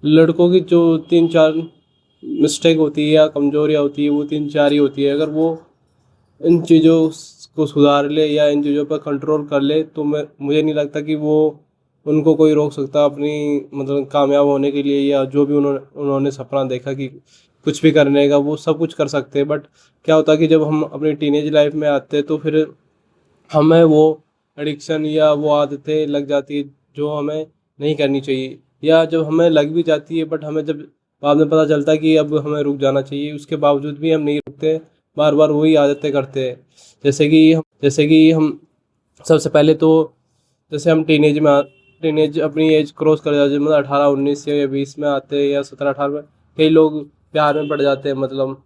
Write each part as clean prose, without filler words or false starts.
लड़कों की जो 3-4 मिस्टेक होती है या कमजोरियाँ होती है वो 3-4 ही होती है। अगर वो इन चीज़ों को सुधार ले या इन चीज़ों पर कंट्रोल कर ले तो मैं मुझे नहीं लगता कि वो उनको कोई रोक सकता अपनी मतलब कामयाब होने के लिए, या जो भी उन्होंने उन्होंने सपना देखा कि कुछ भी करने का, वो सब कुछ कर सकते हैं। बट क्या होता है कि जब हम अपनी टीनेज लाइफ में आते हैं तो फिर हमें वो एडिक्शन या वो आदतें लग जाती है जो हमें नहीं करनी चाहिए, या जब हमें लग भी जाती है बट हमें जब बाद में पता चलता है कि अब हमें रुक जाना चाहिए, उसके बावजूद भी हम नहीं रुकते, बार बार वही आदतें करते हैं। जैसे कि हम सबसे पहले तो जैसे हम टीनेज अपनी एज क्रॉस कर जाते हैं, मतलब 18-19 या 20 में आते हैं या 17-18 में कई लोग प्यार में पड़ जाते हैं, मतलब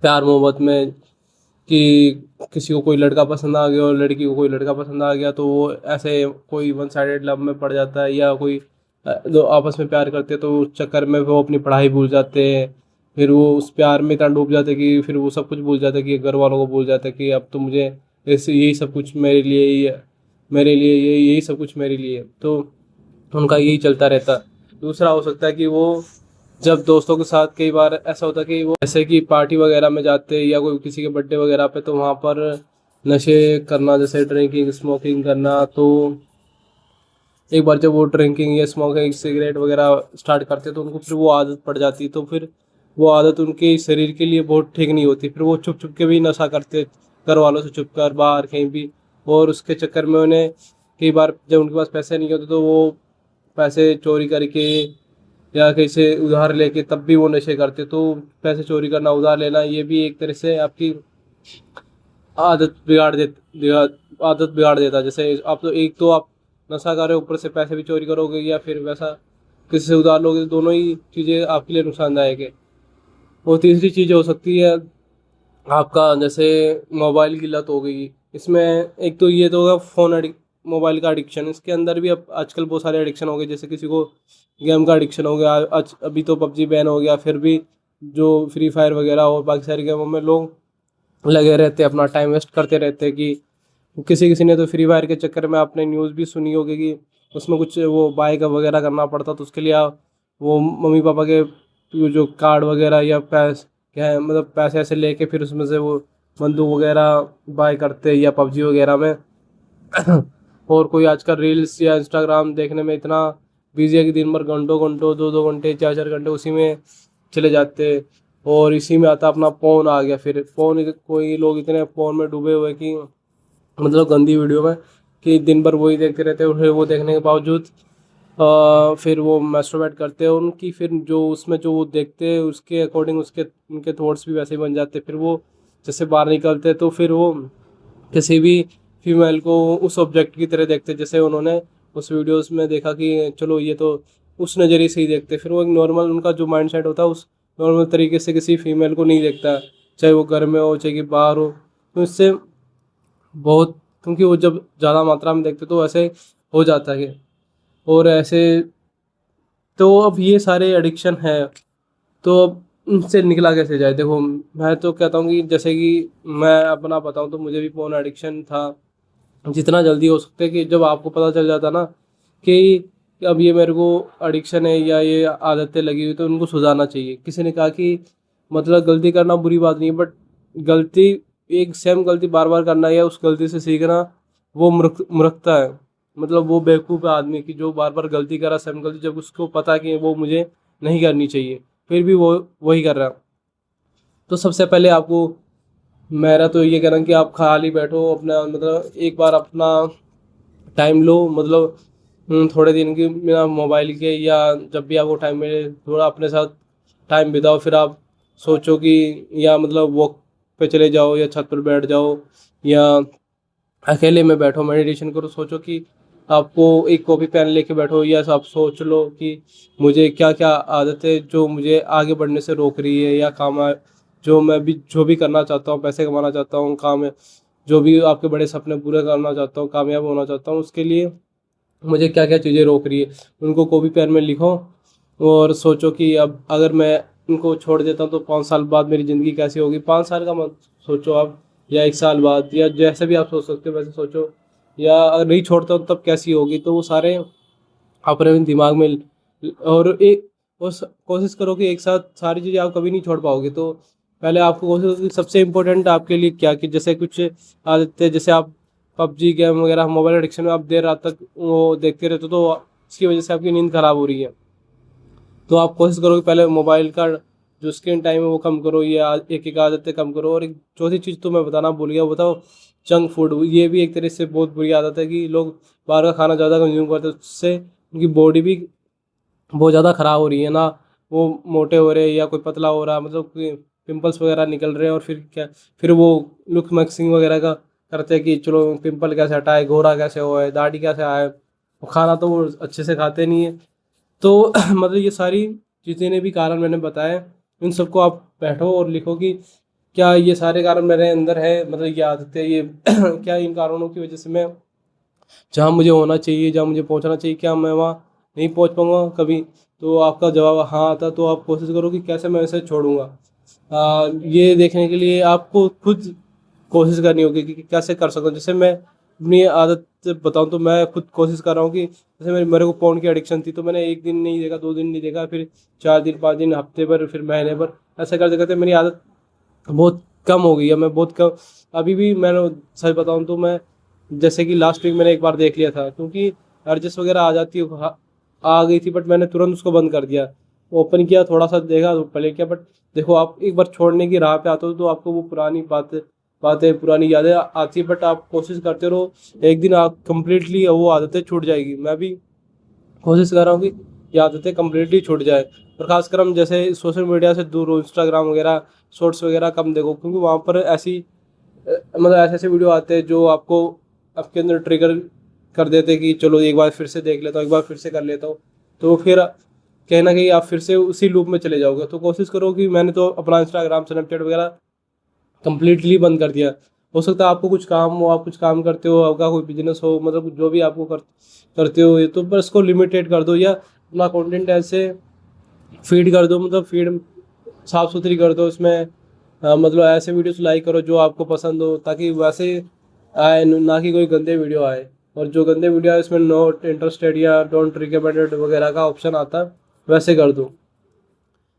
प्यार मोहब्बत में, कि किसी को कोई लड़का पसंद आ गया और लड़की को कोई लड़का पसंद आ गया तो वो ऐसे कोई वन साइडेड लव में पड़ जाता है, या कोई जो आपस में प्यार करते हैं तो उस चक्कर में वो अपनी पढ़ाई भूल जाते हैं। फिर वो उस प्यार में इतना डूब जाते हैं कि फिर वो सब कुछ भूल जाते हैं, कि घर वालों को भूल जाते हैं कि अब तो मुझे ऐसे यही सब कुछ मेरे लिए ही है, मेरे लिए यही सब कुछ मेरे लिए है। तो उनका यही चलता रहता है। दूसरा हो सकता है कि वो जब दोस्तों के साथ कई बार ऐसा होता है कि वो जैसे कि पार्टी वगैरह में जाते हैं या कोई किसी के बर्थडे वगैरह पे, तो वहाँ पर नशे करना, जैसे ड्रिंकिंग स्मोकिंग करना। तो एक बार जब वो ड्रिंकिंग या स्मोकिंग सिगरेट वगैरह स्टार्ट करते हैं तो उनको फिर वो आदत पड़ जाती है, तो फिर वो आदत उनके शरीर के लिए बहुत ठीक नहीं होती। फिर वो छुप छुप के भी नशा करते, घर वालों से छुप कर बाहर कहीं भी। और उसके चक्कर में उन्हें कई बार जब उनके पास पैसे नहीं होते तो वो पैसे चोरी करके या कहीं से उधार लेके तब भी वो नशे करते। तो पैसे चोरी करना, उधार लेना, ये भी एक तरह से आपकी आदत बिगाड़ देता है। जैसे आप तो एक तो आप नशा कर रहे हो, ऊपर से पैसे भी चोरी करोगे या फिर वैसा किसी से उधार लोगे, तो दोनों ही चीज़ें आपके लिए नुकसानदायक है। और तीसरी चीज़ हो सकती है आपका जैसे मोबाइल की लत हो गई। इसमें एक तो ये तो होगा मोबाइल का एडिक्शन, इसके अंदर भी अब आजकल बहुत सारे एडिक्शन हो गए। जैसे किसी को गेम का एडिक्शन हो गया, आज अभी तो पबजी बैन हो गया, फिर भी जो फ्री फायर वगैरह और बाकी सारी गेमों में लोग लगे रहते हैं, अपना टाइम वेस्ट करते रहते हैं। कि किसी किसी ने तो फ्री फायर के चक्कर में आपने न्यूज़ भी सुनी होगी कि उसमें कुछ वो बाइक वगैरह करना पड़ता, तो उसके लिए वो मम्मी पापा के जो कार्ड वगैरह या क्या है, मतलब पैसे ऐसे लेके फिर उसमें से वो बंदूक वगैरह बाय करते या पबजी वगैरह में। और कोई आजकल रील्स या इंस्टाग्राम देखने में इतना बिजी है कि दिन भर घंटों घंटों 2-2 घंटे 4-4 घंटे उसी में चले जाते। और इसी में आता अपना फोन आ गया, फिर फोन कोई लोग इतने फोन में डूबे हुए कि मतलब गंदी वीडियो में, कि दिन भर वही देखते रहते हैं। और फिर वो देखने के बावजूद फिर वो मैस्टरबेट करते हैं, उनकी फिर जो उसमें जो वो देखते हैं उसके अकॉर्डिंग उसके उनके थॉट्स भी वैसे ही बन जाते हैं। फिर वो जैसे बाहर निकलते हैं तो फिर वो किसी भी फीमेल को उस ऑब्जेक्ट की तरह देखते हैं, जैसे उन्होंने उस वीडियोस में देखा कि चलो ये तो उस नज़रिए से ही देखते। फिर वो एक नॉर्मल उनका जो माइंड सेट होता है उस नॉर्मल तरीके से किसी फीमेल को नहीं देखता, चाहे वो घर में हो चाहे कि बाहर हो। तो इससे बहुत, क्योंकि वो जब ज़्यादा मात्रा में देखते तो ऐसे हो जाता है। और ऐसे तो अब ये सारे एडिक्शन है, तो अब इनसे निकला कैसे जाए? देखो मैं तो कहता हूँ कि जैसे कि मैं अपना बताऊँ तो मुझे भी फोन एडिक्शन था। जितना जल्दी हो सकता है कि जब आपको पता चल जाता ना कि अब ये मेरे को एडिक्शन है या ये आदतें लगी हुई, तो उनको सुधारना चाहिए। किसी ने कहा कि मतलब गलती करना बुरी बात नहीं है, बट गलती एक सेम गलती बार बार करना या उस गलती से सीखना वो मूर्खता है। मतलब वो बेवकूफ़ है आदमी की जो बार बार गलती करा सेम गलती, जब उसको पता कि वो मुझे नहीं करनी चाहिए फिर भी वो वही कर रहा है। तो सबसे पहले आपको मेरा तो ये कहना है कि आप खाली बैठो, अपना मतलब एक बार अपना टाइम लो, मतलब थोड़े दिन की बिना मोबाइल के, या जब भी आपको टाइम मिले थोड़ा अपने साथ टाइम बिताओ। फिर आप सोचो कि या मतलब वॉक पे चले जाओ या छत पर बैठ जाओ या अकेले में बैठो, मेडिटेशन करो। सोचो कि आपको एक कॉपी पेन लेके बैठो, या आप सोच लो कि मुझे क्या क्या आदतें जो मुझे आगे बढ़ने से रोक रही है, या काम जो मैं भी जो भी करना चाहता हूँ, पैसे कमाना चाहता हूँ, काम है जो भी आपके बड़े सपने पूरे करना चाहता हूँ, कामयाब होना चाहता हूँ, उसके लिए मुझे क्या क्या चीज़ें रोक रही है, उनको कॉपी पेन में लिखो। और सोचो कि अब अगर मैं इनको छोड़ देता हूँ तो 5 साल बाद मेरी ज़िंदगी कैसी होगी। 5 साल का मत सोचो आप, या 1 साल बाद, या जैसे भी आप सोच सकते हो वैसे सोचो। या अगर नहीं छोड़ता हूँ तब कैसी होगी, तो वो सारे अपने दिमाग में और एक कोशिश करो कि एक साथ सारी चीज़ें आप कभी नहीं छोड़ पाओगे। तो पहले आपको कोशिश करो कि सबसे इम्पोर्टेंट आपके लिए क्या, कि जैसे कुछ आदतें, जैसे आप पबजी गेम वगैरह मोबाइल एडिक्शन में आप देर रात तक वो देखते रहते हो, तो उसकी वजह से आपकी नींद खराब हो रही है। तो आप कोशिश करो कि पहले मोबाइल का जो स्क्रीन टाइम है वो कम करो, ये एक एक आदतें कम करो। और एक चौथी चीज़ तो मैं बताना भूल गया, वो बताओ जंक फूड। ये भी एक तरह से बहुत बुरी आदत है कि लोग बाहर का खाना ज़्यादा कंज्यूम करते हैं, उससे उनकी बॉडी भी बहुत ज़्यादा ख़राब हो रही है ना। वो मोटे हो रहे हैं या कोई पतला हो रहा है, मतलब कि पिंपल्स वगैरह निकल रहे हैं। और फिर क्या, फिर वो लुक मैक्सिंग वगैरह का करते हैं कि चलो पिंपल कैसे हटाए, गोरा कैसे हो है, दाढ़ी कैसे आए। वो खाना तो वो अच्छे से खाते नहीं है। तो मतलब ये सारी जितने भी कारण मैंने बताए, इन सबको आप बैठो और लिखो कि क्या ये सारे कारण मेरे अंदर है, मतलब ये आदतें, ये क्या इन कारणों की वजह से मैं जहाँ मुझे होना चाहिए, जहाँ मुझे पहुँचना चाहिए, क्या मैं वहाँ नहीं पहुँच पाऊँगा कभी। तो आपका जवाब हाँ आता, तो आप कोशिश करो कि कैसे मैं इसे छोड़ूंगा। ये देखने के लिए आपको खुद कोशिश करनी होगी कि कैसे कर सकता हूँ। जैसे मैं अपनी आदत बताऊँ तो मैं खुद कोशिश कर रहा हूँ कि जैसे मेरे को फ़ोन की एडिक्शन थी, तो मैंने एक दिन नहीं देखा, 2 दिन नहीं देखा, फिर 4 दिन, 5 दिन, हफ्ते भर, फिर महीने भर, ऐसे करते करते मेरी आदत बहुत कम हो गई है। मैं बहुत कम, अभी भी मैंने सच बताऊँ तो मैं, जैसे कि लास्ट वीक मैंने एक बार देख लिया था, क्योंकि अर्जिस वगैरह आ जाती है, आ गई थी, बट मैंने तुरंत उसको बंद कर दिया। ओपन किया, थोड़ा सा देखा तो प्ले किया, बट देखो आप एक बार छोड़ने की राह पे आते हो तो आपको वो पुरानी बातें पुरानी यादें आती है, बट आप कोशिश करते रहो, एक दिन आप कंप्लीटली वो आदतें छूट जाएगी। मैं भी कोशिश कर रहा हूँ कि ये आदतें कंप्लीटली छूट जाए। और खासकर हम जैसे सोशल मीडिया से दूर हो, इंस्टाग्राम वगैरह शॉर्ट्स वगैरह कम देखो, क्योंकि वहाँ पर ऐसी मतलब ऐसे ऐसे वीडियो आते हैं जो आपको आपके अंदर ट्रिगर कर देते हैं कि चलो एक बार फिर से देख लेता हूँ, एक बार फिर से कर लेता हूँ। तो फिर कहीं ना कहीं आप फिर से उसी लूप में चले जाओगे। तो कोशिश करो कि मैंने तो अपना इंस्टाग्राम स्नैपचैट वगैरह कंप्लीटली बंद कर दिया। हो सकता है आपको कुछ काम हो, आप कुछ काम करते हो, आपका कोई बिजनेस हो, मतलब जो भी आपको करते हो, ये तो बस इसको लिमिटेड कर दो, या अपना कंटेंट ऐसे फीड कर दो, मतलब फीड साफ सुथरी कर दो उसमें। मतलब ऐसे वीडियोस लाइक करो जो आपको पसंद हो, ताकि वैसे आए, ना कि कोई गंदे वीडियो आए। और जो गंदे वीडियो आए उसमें नॉट इंटरेस्टेड या डोंट रिकमेंडेड वगैरह का ऑप्शन आता है, वैसे कर दो।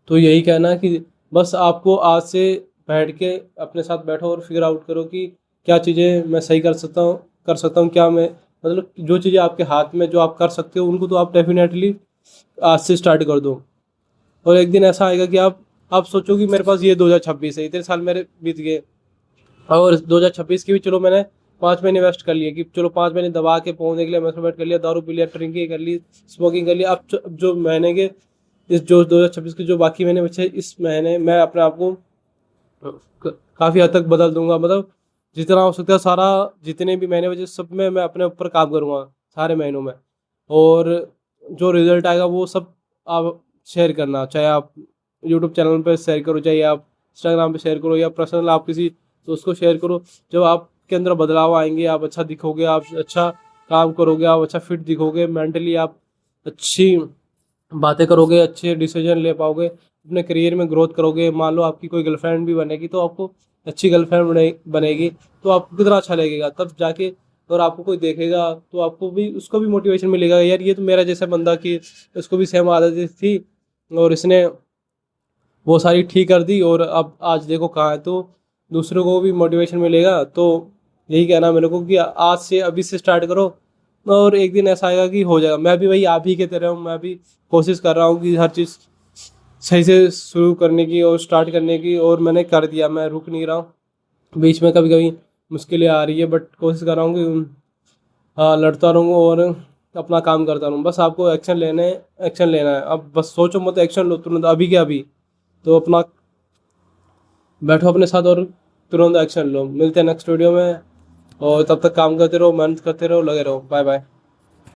तो यही कहना है कि बस आपको आज से बैठ के अपने साथ बैठो और फिगर आउट करो कि क्या चीज़ें मैं सही कर सकता हूँ क्या मैं, मतलब जो चीज़ें आपके हाथ में जो आप कर सकते हो उनको तो आप डेफिनेटली आज से स्टार्ट कर दो। और एक दिन ऐसा आएगा कि आप सोचो कि मेरे पास ये 2026 है, इतने साल मेरे बीत गए, और 2026 की भी चलो मैंने 5 महीने वेस्ट कर लिए, कि चलो 5 महीने दबा के पहुंचने के लिए मैस्टरबेट कर लिया, दारू पी लिया, ड्रिंकिंग कर ली, स्मोकिंग कर लिया। अब जो महीने के, इस जो 2026 के जो बाकी महीने बचे, इस महीने मैं अपने आप को काफ़ी हद तक बदल दूंगा। मतलब जितना हो सकता है सारा, जितने भी महीने बचे सब में मैं अपने ऊपर काम करूँगा, सारे महीनों में। और जो रिजल्ट आएगा वो सब आप शेयर करना, चाहे आप यूट्यूब चैनल पे शेयर करो, चाहे आप इंस्टाग्राम पे शेयर करो, या पर्सनल आप किसी दोस्त को शेयर करो। जब आपके अंदर बदलाव आएंगे, आप अच्छा दिखोगे, आप अच्छा काम करोगे, आप अच्छा फिट दिखोगे, मेंटली आप अच्छी बातें करोगे, अच्छे डिसीजन ले पाओगे, अपने करियर में ग्रोथ करोगे। मान लो आपकी कोई गर्लफ्रेंड भी बनेगी, तो आपको अच्छी गर्लफ्रेंड बनेगी, तो आपको कितना अच्छा लगेगा तब जाके। और आपको कोई देखेगा तो आपको भी, उसको भी मोटिवेशन मिलेगा, यार ये तो मेरा जैसा बंदा, कि उसको भी सेम आदतें थी और इसने वो सारी ठीक कर दी, और अब आज देखो कहाँ है। तो दूसरों को भी मोटिवेशन मिलेगा। तो यही कहना है मेरे को कि आज से, अभी से स्टार्ट करो, और एक दिन ऐसा आएगा कि हो जाएगा। मैं भी वही आप ही की तरह हूँ, मैं भी कोशिश कर रहा हूँ कि हर चीज़ सही से शुरू करने की और स्टार्ट करने की, और मैंने कर दिया, मैं रुक नहीं रहा हूँ। बीच में कभी कभी मुश्किलें आ रही है, बट कोशिश कर रहा हूँ कि हाँ लड़ता रहूँ और अपना काम करता रहूँ। बस आपको एक्शन लेना है। अब बस सोचो मत, एक्शन लो तुरंत, अभी के अभी। तो अपना बैठो अपने साथ और तुरंत एक्शन लो। मिलते हैं नेक्स्ट वीडियो में, और तब तक काम करते रहो, मेहनत करते रहो, लगे रहो। Bye bye.